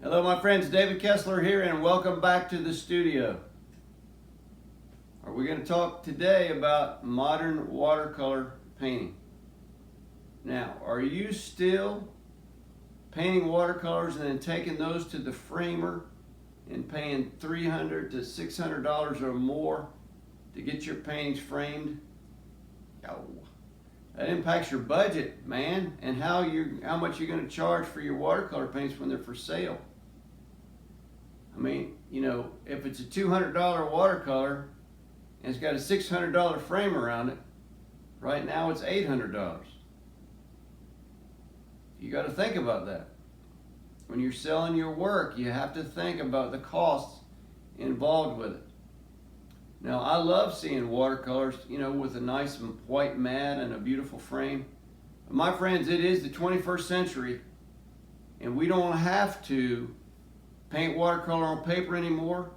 Hello my friends, David Kessler here and welcome back to the studio. We're going to talk today about modern watercolor painting. Now, are you still painting watercolors and then taking those to the framer and paying $300 to $600 or more to get your paintings framed? No. That impacts your budget, man, and how much you're going to charge for your watercolor paints when they're for sale. I mean, you know, if it's a $200 watercolor and it's got a $600 frame around it, right now it's $800. You got to think about that. When you're selling your work, you have to think about the costs involved with it. Now, I love seeing watercolors, you know, with a nice white mat and a beautiful frame. But my friends, it is the 21st century, and we don't have to paint watercolor on paper anymore,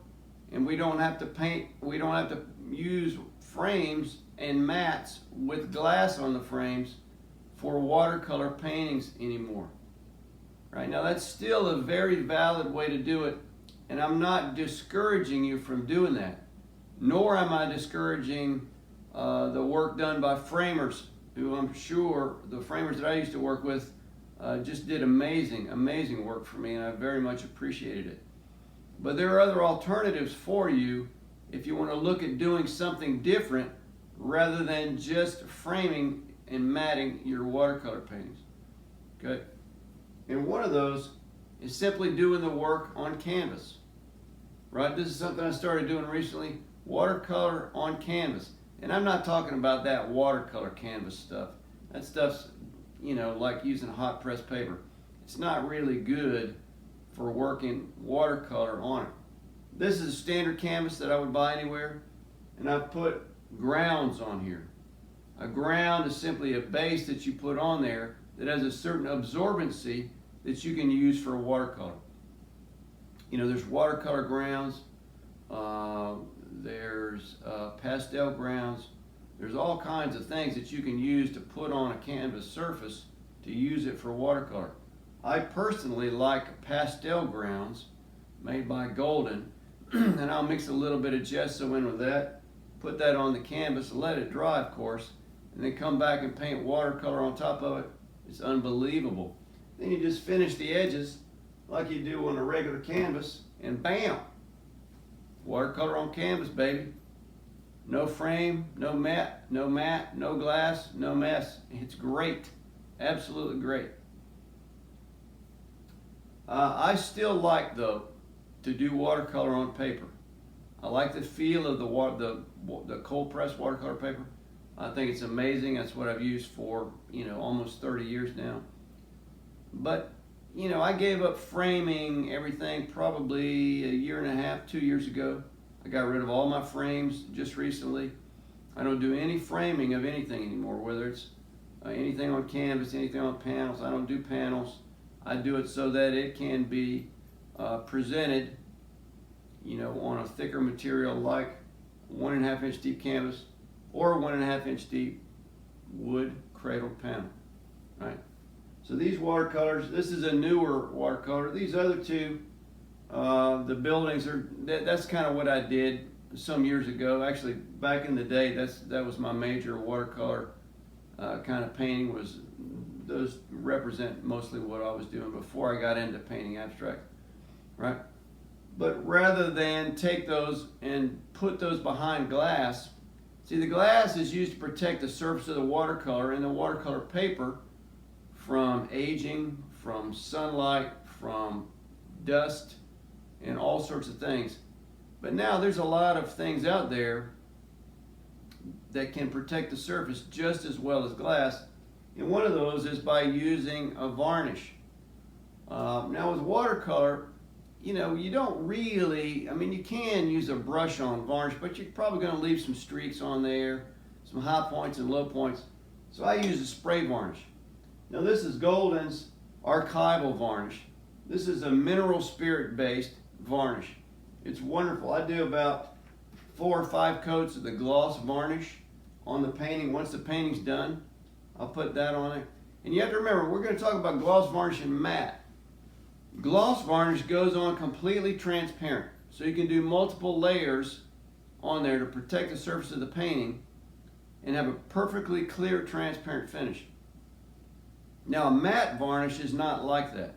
and we don't have to use frames and mats with glass on the frames for watercolor paintings anymore. Right now, that's still a very valid way to do it, and I'm not discouraging you from doing that, nor am I discouraging the work done by framers, who I'm sure the framers that I used to work with just did amazing work for me, and I very much appreciated it. But there are other alternatives for you if you want to look at doing something different rather than just framing and matting your watercolor paintings. Okay? And one of those is simply doing the work on canvas. Right? This is something I started doing recently, watercolor on canvas. And I'm not talking about that watercolor canvas stuff. That stuff's, you know, like using hot press paper. It's not really good for working watercolor on it. This is a standard canvas that I would buy anywhere, and I've put grounds on here. A ground is simply a base that you put on there that has a certain absorbency that you can use for a watercolor. You know, there's watercolor grounds, there's pastel grounds, there's all kinds of things that you can use to put on a canvas surface to use it for watercolor. I personally like pastel grounds made by Golden, and I'll mix a little bit of gesso in with that, put that on the canvas, let it dry of course, and then come back and paint watercolor on top of it. It's unbelievable. Then you just finish the edges like you do on a regular canvas, and bam! Watercolor on canvas, baby. No frame, no mat, no glass, no mess. It's great. Absolutely great. I still like, though, to do watercolor on paper. I like the feel of the cold press watercolor paper. I think it's amazing. That's what I've used for, you know, almost 30 years now. But, you know, I gave up framing everything probably a year and a half, 2 years ago. I got rid of all my frames just recently. I don't do any framing of anything anymore, whether it's anything on canvas, anything on panels. I don't do panels. I do it so that it can be presented, you know, on a thicker material like 1.5 inch deep canvas or 1.5 inch deep wood cradled panel, right? So these watercolors, this is a newer watercolor. These other two, the buildings are, that's kind of what I did some years ago. Actually, back in the day, that was my major watercolor kind of painting. Those represent mostly what I was doing before I got into painting abstract, right? But rather than take those and put those behind glass, see, the glass is used to protect the surface of the watercolor and the watercolor paper from aging, from sunlight, from dust, and all sorts of things. But now there's a lot of things out there that can protect the surface just as well as glass. And one of those is by using a varnish. Now with watercolor, you know, you don't really, I mean, you can use a brush on varnish, but you're probably going to leave some streaks on there, some high points and low points. So I use a spray varnish. Now this is Golden's archival varnish. This is a mineral spirit based varnish. It's wonderful. I do about 4 or 5 coats of the gloss varnish on the painting. Once the painting's done, I'll put that on it. And you have to remember, we're going to talk about gloss varnish and matte. Gloss varnish goes on completely transparent, so you can do multiple layers on there to protect the surface of the painting and have a perfectly clear, transparent finish. Now, a matte varnish is not like that.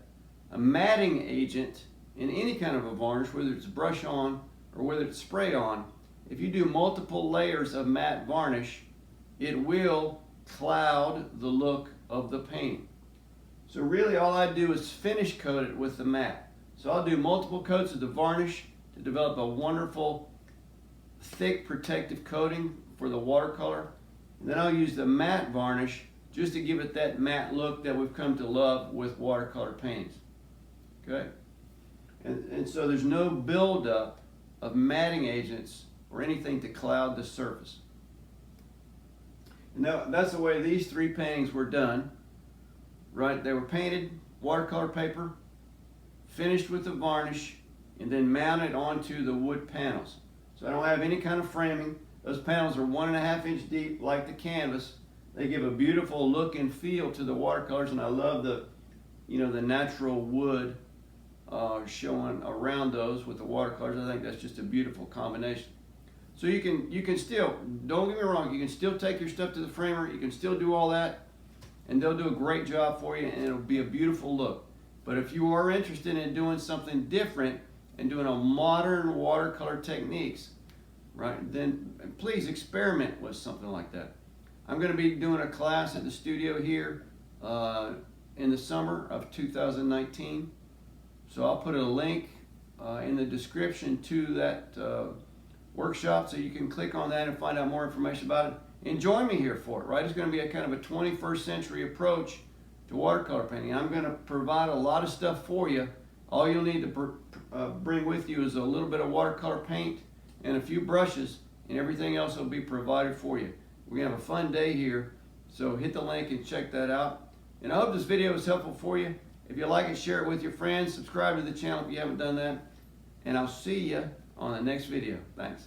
A matting agent in any kind of a varnish, whether it's brush on or whether it's spray on, if you do multiple layers of matte varnish, it will cloud the look of the painting. So really all I do is finish coat it with the matte. So I'll do multiple coats of the varnish to develop a wonderful, thick protective coating for the watercolor. And then I'll use the matte varnish just to give it that matte look that we've come to love with watercolor paintings. Okay? And so there's no buildup of matting agents or anything to cloud the surface. And that's the way these three paintings were done. Right? They were painted, watercolor paper, finished with the varnish, and then mounted onto the wood panels. So I don't have any kind of framing. Those panels are 1.5 inch deep like the canvas. They give a beautiful look and feel to the watercolors, and I love the natural wood showing around those with the watercolors. I think that's just a beautiful combination. So you can still, don't get me wrong, you can still take your stuff to the framer, you can still do all that, and they'll do a great job for you, and it'll be a beautiful look. But if you are interested in doing something different and doing a modern watercolor techniques, right, then please experiment with something like that. I'm going to be doing a class at the studio here in the summer of 2019. So I'll put a link in the description to that workshop, so you can click on that and find out more information about it. And join me here for it, right? It's going to be a kind of a 21st century approach to watercolor painting. I'm going to provide a lot of stuff for you. All you'll need to bring with you is a little bit of watercolor paint and a few brushes, and everything else will be provided for you. We're going to have a fun day here, so hit the link and check that out. And I hope this video was helpful for you. If you like it, share it with your friends. Subscribe to the channel if you haven't done that. And I'll see you on the next video. Thanks.